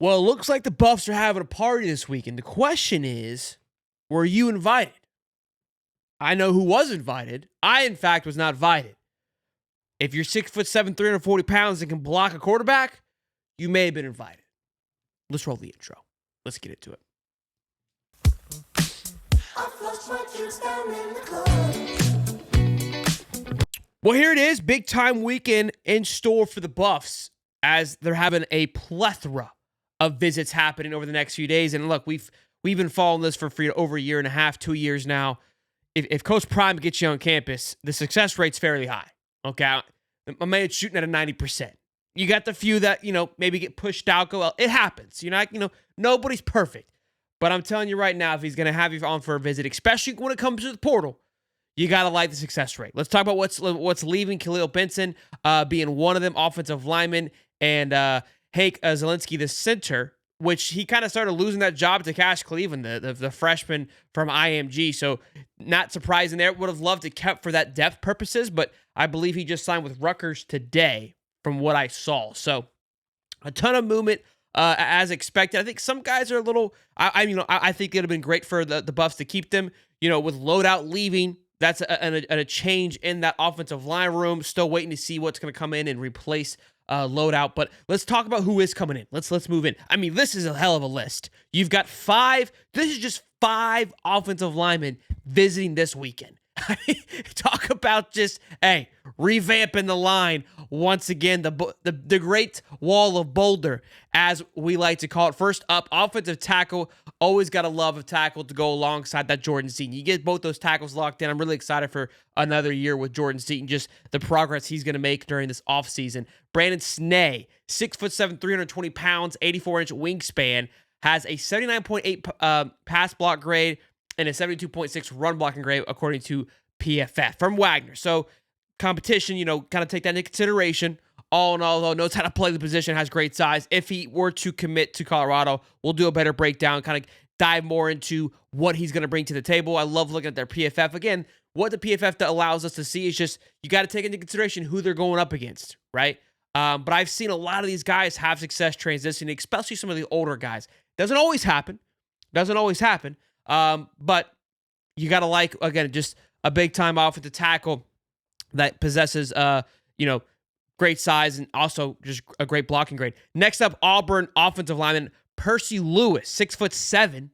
Well, it looks like the Buffs are having a party this weekend. The question is, were you invited? I know who was invited. I, in fact, was not invited. If you're 6'7", 340 pounds and can block a quarterback, you may have been invited. Let's roll the intro. Let's get into it. Well, here it is. Big time weekend in store for the Buffs as they're having a plethora of visits happening over the next few days. And look, we've been following this for over a year and a half, 2 years now. If Coach Prime gets you on campus, the success rate's fairly high. Okay, my man's shooting at a 90%. You got the few that maybe get pushed out. It happens. Nobody's perfect. But I'm telling you right now, if he's going to have you on for a visit, especially when it comes to the portal, you got to like the success rate. Let's talk about what's leaving. Khalil Benson being one of them, offensive lineman, and Hank Zielinski, the center, which he kind of started losing that job to Cash Cleveland, the freshman from IMG. So not surprising there. Would have loved to kept for that depth purposes, but I believe he just signed with Rutgers today from what I saw. So a ton of movement as expected. I think some guys are a little, I think it would have been great for the Buffs to keep them, with loadout leaving. That's a change in that offensive line room. Still waiting to see what's going to come in and replace loadout. But let's talk about who is coming in. Let's move in. I mean, this is a hell of a list. You've got 5. This is just 5 offensive linemen visiting this weekend. Talk about just, revamping the line once again. The great wall of Boulder, as we like to call it. First up, offensive tackle. Always got a love of tackle to go alongside that Jordan Seaton. You get both those tackles locked in. I'm really excited for another year with Jordan Seaton, just the progress he's going to make during this offseason. Brandon Snee, 6'7", 320 pounds, 84-inch wingspan, has a 79.8 pass block grade and a 72.6 run blocking grade, according to PFF from Wagner. So competition, kind of take that into consideration. All in all, though, knows how to play the position, has great size. If he were to commit to Colorado, we'll do a better breakdown, kind of dive more into what he's going to bring to the table. I love looking at their PFF. Again, what the PFF allows us to see is just, you got to take into consideration who they're going up against, right? But I've seen a lot of these guys have success transitioning, especially some of the older guys. Doesn't always happen. But you got to like, again, just a big-time offensive tackle that possesses, great size and also just a great blocking grade. Next up, Auburn offensive lineman Percy Lewis, 6'7".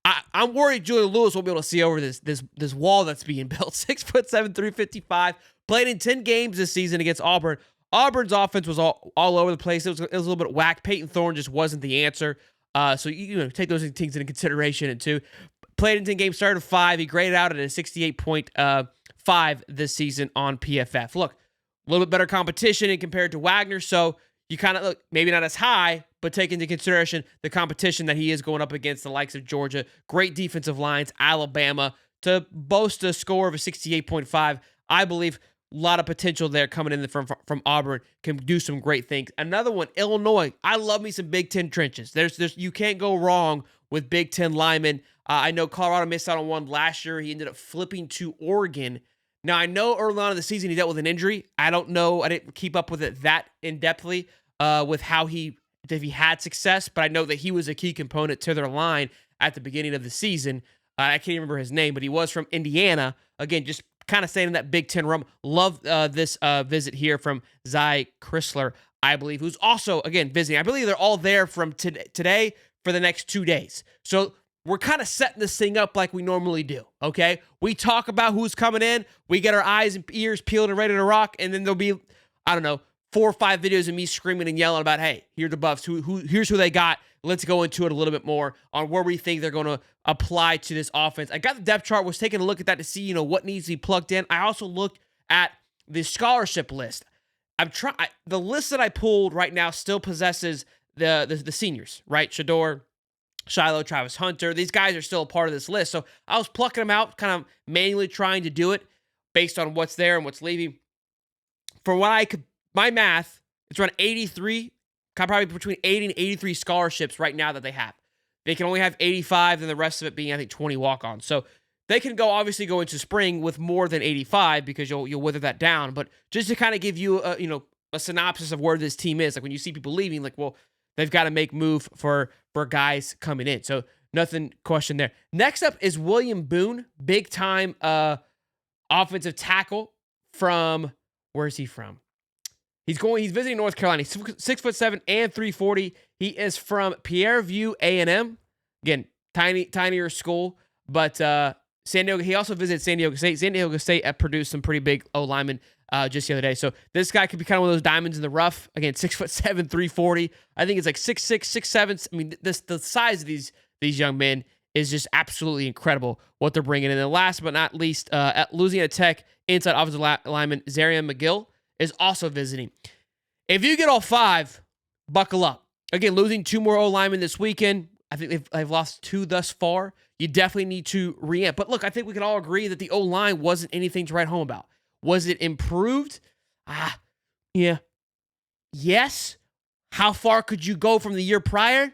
I'm worried Julian Lewis won't be able to see over this wall that's being built. 6'7", 355. Played in 10 games this season against Auburn. Auburn's offense was all over the place. It was a little bit whack. Peyton Thorne just wasn't the answer. So take those things into consideration. And 2, played in 10 games, started 5. He graded out at a 68.5 this season on PFF. Look, a little bit better competition in compared to Wagner, so you kind of look maybe not as high, but take into consideration the competition that he is going up against, the likes of Georgia, great defensive lines, Alabama, to boast a score of a 68.5. I believe a lot of potential there coming in from Auburn, can do some great things. Another one, Illinois. I love me some Big Ten trenches. There's you can't go wrong with Big Ten linemen. I know Colorado missed out on one last year. He ended up flipping to Oregon. Now, I know early on in the season he dealt with an injury. I don't know. I didn't keep up with it that in-depthly with how if he had success, but I know that he was a key component to their line at the beginning of the season. I can't even remember his name, but he was from Indiana. Again, just kind of staying in that Big Ten realm. Love this visit here from Zy Chrysler, I believe, who's also, again, visiting. I believe they're all there from today for the next 2 days. So we're kind of setting this thing up like we normally do, okay? We talk about who's coming in. We get our eyes and ears peeled and ready to rock, and then there'll be, 4 or 5 videos of me screaming and yelling about, hey, here's the Buffs. Here's who they got. Let's go into it a little bit more on where we think they're going to apply to this offense. I got the depth chart, was taking a look at that to see, what needs to be plugged in. I also looked at the scholarship list. The list that I pulled right now still possesses the seniors, right? Shador, Shiloh, Travis Hunter. These guys are still a part of this list. So I was plucking them out, kind of manually trying to do it based on what's there and what's leaving. For what my math, it's around 83, probably between 80 and 83 scholarships right now that they have. They can only have 85, and the rest of it being, I think, 20 walk-ons. So they can obviously go into spring with more than 85 because you'll wither that down. But just to kind of give you a synopsis of where this team is, like when you see people leaving, like, well, they've got to make move for guys coming in. So nothing question there. Next up is William Boone, big time offensive tackle from, where's he from? He's visiting North Carolina. He's 6'7" and 340. He is from Pierreview A&M. Again, tinier school, but San Diego. He also visited San Diego State. San Diego State produced some pretty big O linemen just the other day. So this guy could be kind of one of those diamonds in the rough. Again, 6'7", 340. I think it's like 6'6", 6'7". I mean, the size of these young men is just absolutely incredible what they're bringing in. And last but not least, at Louisiana Tech, inside offensive lineman Zarian McGill is also visiting. If you get all five, buckle up. Again, losing 2 more O-linemen this weekend. I think they've lost 2 thus far. You definitely need to re-amp. But look, I think we can all agree that the O-line wasn't anything to write home about. Was it improved? Yeah. Yes. How far could you go from the year prior?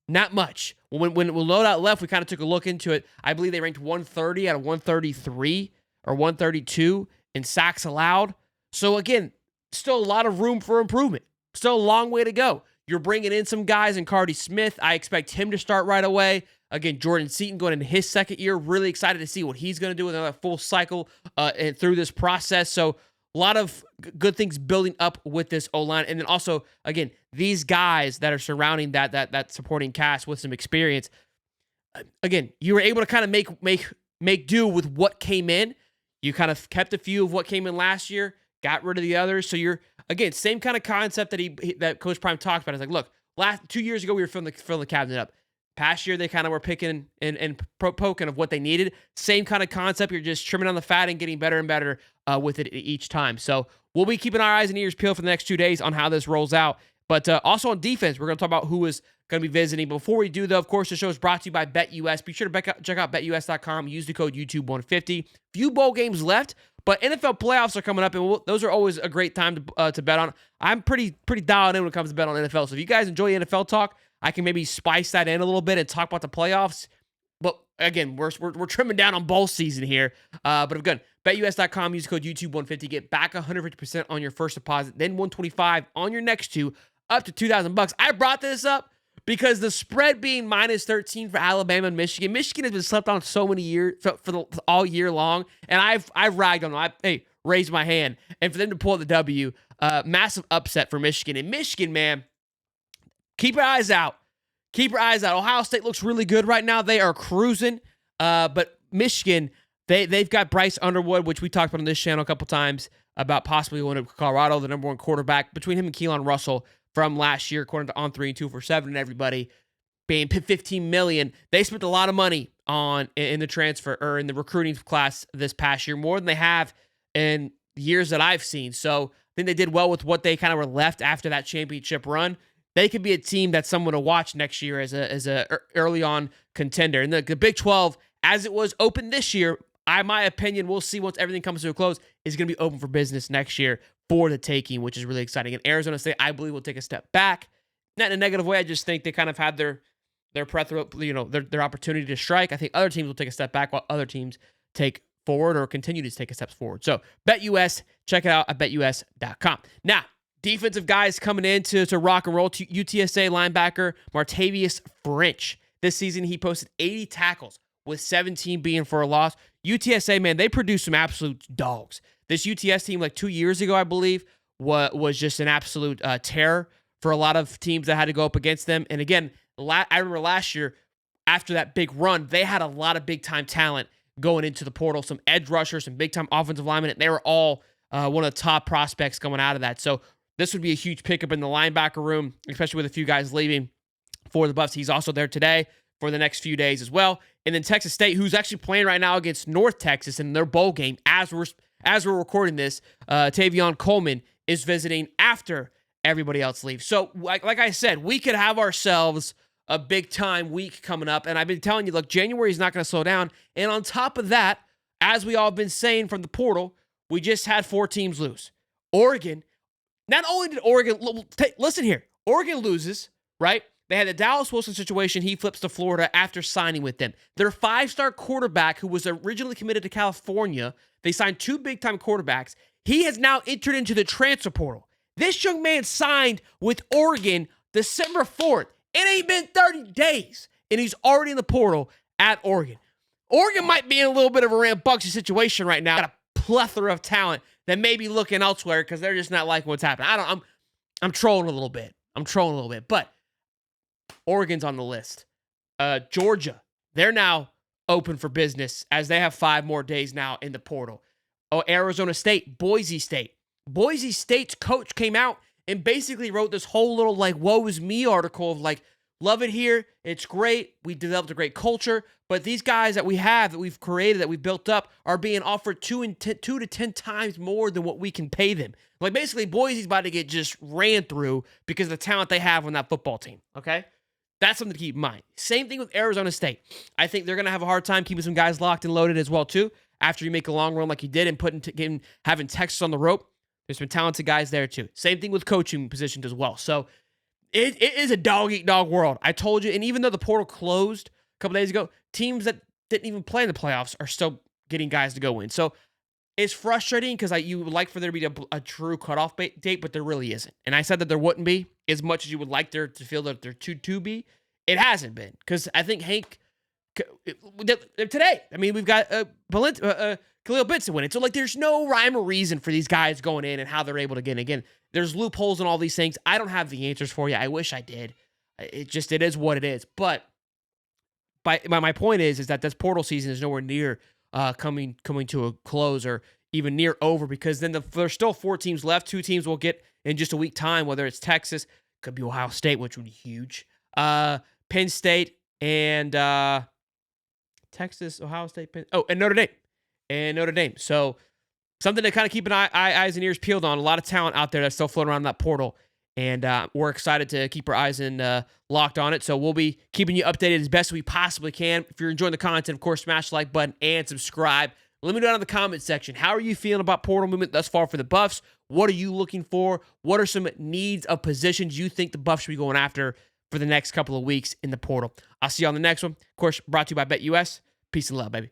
Not much. When loadout left, we kind of took a look into it. I believe they ranked 130 out of 133 or 132 in sacks allowed. So again, still a lot of room for improvement. Still a long way to go. You're bringing in some guys in Cardi Smith. I expect him to start right away. Again, Jordan Seaton going into his second year. Really excited to see what he's going to do with another full cycle and through this process. So a lot of good things building up with this O-line. And then also, again, these guys that are surrounding that supporting cast with some experience. Again, you were able to kind of make do with what came in. You kind of kept a few of what came in last year, got rid of the others. So you're, again, same kind of concept that Coach Prime talked about. It's like, look, 2 years ago, we were filling the cabinet up. Past year, they kind of were picking and poking of what they needed. Same kind of concept. You're just trimming on the fat and getting better and better with it each time. So we'll be keeping our eyes and ears peeled for the next 2 days on how this rolls out. But also on defense, we're going to talk about who is going to be visiting. Before we do, though, of course, the show is brought to you by BetUS. Be sure to check out BetUS.com. Use the code YouTube150. Few bowl games left, but NFL playoffs are coming up, and those are always a great time to bet on. I'm pretty dialed in when it comes to bet on NFL. So if you guys enjoy NFL talk, I can maybe spice that in a little bit and talk about the playoffs. But again, we're trimming down on bowl season here. But again, BetUS.com. Use the code YouTube150. Get back 150% on your first deposit, then $125 on your next 2, up to $2,000. I brought this up because the spread being -13 for Alabama and Michigan. Michigan has been slept on so many years for all year long, and I've ragged on them. Raised my hand, and for them to pull the W, massive upset for Michigan. And Michigan, man, keep your eyes out. Keep your eyes out. Ohio State looks really good right now. They are cruising, but Michigan, they've got Bryce Underwood, which we talked about on this channel a couple times about possibly going to Colorado, the number 1 quarterback. Between him and Keelan Russell from last year, according to On 3 and 2 for 7 and everybody, paying $15 million. They spent a lot of money in the transfer or in the recruiting class this past year, more than they have in years that I've seen. So I think they did well with what they kind of were left after that championship run. They could be a team that's someone to watch next year as a early on contender. And the Big 12, as it was open this year, my opinion, we'll see once everything comes to a close, is going to be open for business next year for the taking, which is really exciting. And Arizona State, I believe, will take a step back. Not in a negative way. I just think they kind of had their their opportunity to strike. I think other teams will take a step back while other teams take forward or continue to take a step forward. So BetUS, check it out at BetUS.com. Now, defensive guys coming in to rock and roll. UTSA linebacker Martavius French. This season, he posted 80 tackles, with 17 being for a loss. UTSA, man, they produced some absolute dogs. This UTS team, like 2 years ago, I believe, was just an absolute terror for a lot of teams that had to go up against them. And again, I remember last year, after that big run, they had a lot of big-time talent going into the portal, some edge rushers, some big-time offensive linemen, and they were all one of the top prospects coming out of that. So this would be a huge pickup in the linebacker room, especially with a few guys leaving for the Buffs. He's also there today for the next few days as well. And then Texas State, who's actually playing right now against North Texas in their bowl game as we're recording this, Tavion Coleman is visiting after everybody else leaves. So like I said, we could have ourselves a big-time week coming up. And I've been telling you, look, January is not going to slow down. And on top of that, as we all have been saying from the portal, we just had 4 teams lose. Oregon, not only did Oregon, listen here, Oregon loses, right? They had the Dallas Wilson situation. He flips to Florida after signing with them. Their 5-star quarterback, who was originally committed to California, they signed 2 big-time quarterbacks. He has now entered into the transfer portal. This young man signed with Oregon December 4th. It ain't been 30 days, and he's already in the portal at Oregon. Oregon might be in a little bit of a rambunctious situation right now. Got a plethora of talent that may be looking elsewhere because they're just not liking what's happening. I'm trolling a little bit. But Oregon's on the list. Georgia, they're now open for business as they have 5 more days now in the portal. Oh, Arizona State, Boise State. Boise State's coach came out and basically wrote this whole little like woe is me article of like, love it here. It's great. We developed a great culture. But these guys that we have, that we've created, that we've built up, are being offered 2 to 10 times more than what we can pay them. Like basically, Boise's about to get just ran through because of the talent they have on that football team. Okay? That's something to keep in mind. Same thing with Arizona State. I think they're going to have a hard time keeping some guys locked and loaded as well, too. After you make a long run like you did and having Texas on the rope, there's some talented guys there, too. Same thing with coaching positions as well. So it is a dog-eat-dog world. I told you, and even though the portal closed a couple days ago, teams that didn't even play in the playoffs are still getting guys to go in. So it's frustrating because you would like for there to be a true cutoff date, but there really isn't. And I said that there wouldn't be as much as you would like there to feel that there to be. It hasn't been because I think Hank today. I mean, we've got Khalil Benson winning. So like, there's no rhyme or reason for these guys going in and how they're able to get in. Again, there's loopholes and all these things. I don't have the answers for you. I wish I did. It is what it is. But my point is that this portal season is nowhere near coming to a close or even near over, because then there's still 4 teams left. 2 teams will get in just a week time, whether it's Texas, could be Ohio State, which would be huge, Penn State, and Texas, Ohio State, and Notre Dame. So something to kind of keep eyes and ears peeled on. A lot of talent out there that's still floating around that portal. And we're excited to keep our eyes locked on it. So we'll be keeping you updated as best we possibly can. If you're enjoying the content, of course, smash the like button and subscribe. Let me know down in the comment section, how are you feeling about portal movement thus far for the Buffs? What are you looking for? What are some needs of positions you think the Buffs should be going after for the next couple of weeks in the portal? I'll see you on the next one. Of course, brought to you by BetUS. Peace and love, baby.